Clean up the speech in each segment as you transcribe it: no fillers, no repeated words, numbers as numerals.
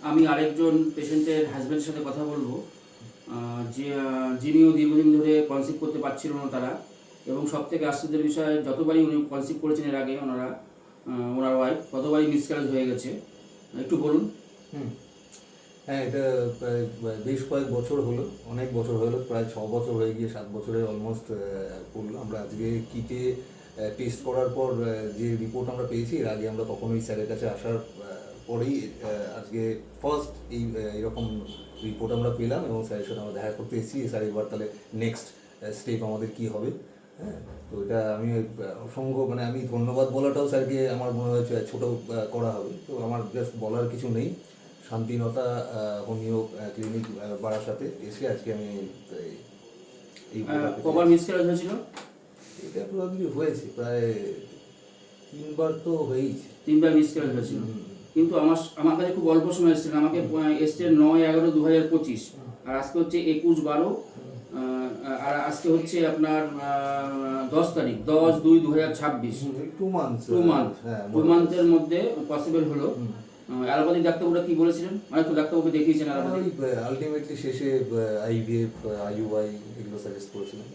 আমি আরেকজন পেশেন্টের হাজব্যান্ডের সাথে কথা বলবো, যিনিও দীর্ঘদিন ধরে কনসিভ করতে পারছিল না তারা, এবং সবথেকে আশ্চর্যের বিষয় যতবারই উনি কনসিভ করেছেন এর আগে ওনার ওয়াইফ ততবারই মিসক্যারেজ হয়ে গেছে। একটু বলুন। হ্যাঁ, এটা প্রায় বেশ কয়েক বছর হলো, অনেক বছর হলো, প্রায় 6 বছর হয়ে গিয়ে 7 বছরে অলমোস্ট পড়লো। আমরা আজকে কিটে টেস্ট করার পর যে রিপোর্ট আমরা পেয়েছি, এর আগে আমরা কখনোই স্যারের কাছে আসার পরেই আজকে ফার্স্ট এইরকম রিপোর্ট আমরা পেলাম এবং স্যারের সাথে আমরা দেখা করতে এসেছি। স্যার এবার তাহলে নেক্সট স্টেপ আমাদের কী হবে। হ্যাঁ, তো এটা আমি অসংখ্য আমি ধন্যবাদ বলাটাও স্যারকে আমার মনে হয়েছে ছোটো করা হবে। তো আমার জাস্ট বলার কিছু নেই। শান্তিনতা হোমিও ক্লিনিক বারাসাতে এসে আজকে আমি এই কবার মিসক্যারেজ হয়েছিল? এটা প্রবাবলি হয়েছে প্রায় 3বার তো হয়েইছে। 3বার মিসক্যারেজ হয়েছিল, কিন্তু আমার কাছে খুব অল্প সময় এসেছিলেন। আমাকে এসছে 9/11/2025, আর আজকে হচ্ছে 21/12, আর আজকে হচ্ছে আপনার 10 তারিখ 10/2/2026। 2 মান্থের মধ্যে পসিবল হলো। অ্যালোপ্যাথিক ডাক্তারবাবুরা কি বলেছিলেন? মানে তো ডাক্তারবাবুকে দেখিয়েছেন অ্যালোপ্যাথিক? আলটিমেটলি শেষে আইভিএফ আইইউআই এগুলো সাজেস্ট করেছিলেন,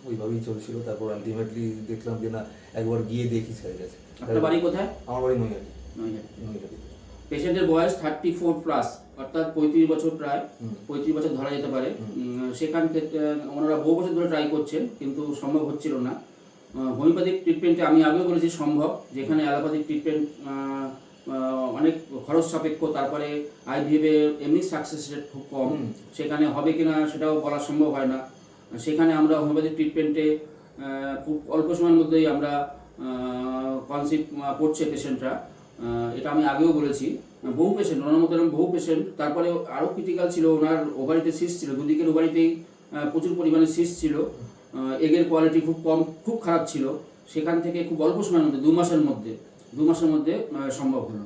ওইভাবেই চলছিল। তারপর আলটিমেটলি দেখলাম যে না, একবার গিয়ে দেখি স্যারের কাছে। আপনার বাড়ি কোথায়? আমার বাড়ি নৈহাটি। পেশেন্টের বয়স 34+, অর্থাৎ 35 বছর, প্রায় 35 বছর ধরা যেতে পারে। সেখান থেকে ওনারা বহু বছর ধরে ট্রাই করছেন, কিন্তু সম্ভব হচ্ছিল না। হোমিওপ্যাথিক ট্রিটমেন্টে আমি আগেও বলেছি সম্ভব, যেখানে অ্যালোপ্যাথিক ট্রিটমেন্ট অনেক খরচ সাপেক্ষ, তারপরে আইভিএফে এমনি সাকসেস রেট খুব কম, সেখানে হবে কিনা সেটাও বলা সম্ভব হয় না। সেখানে আমরা হোমিওপ্যাথিক ট্রিটমেন্টে খুব অল্প সময়ের মধ্যেই আমরা কনসিভ করছে পেশেন্টরা, এটা আমি আগেও বলেছি। বহু পেশেন্ট, ওনার মধ্যে বহু পেশেন্ট। তারপরে আরও ক্রিটিক্যাল ছিল, ওনার ওভারিতে সিস্ট ছিল, দুদিকের ওভারিতেই প্রচুর পরিমাণে সিস্ট ছিল, এগের কোয়ালিটি খুব কম, খুব খারাপ ছিল। সেখান থেকে খুব অল্প সময়ের মধ্যে 2 মাসের মধ্যে সম্ভব হলো।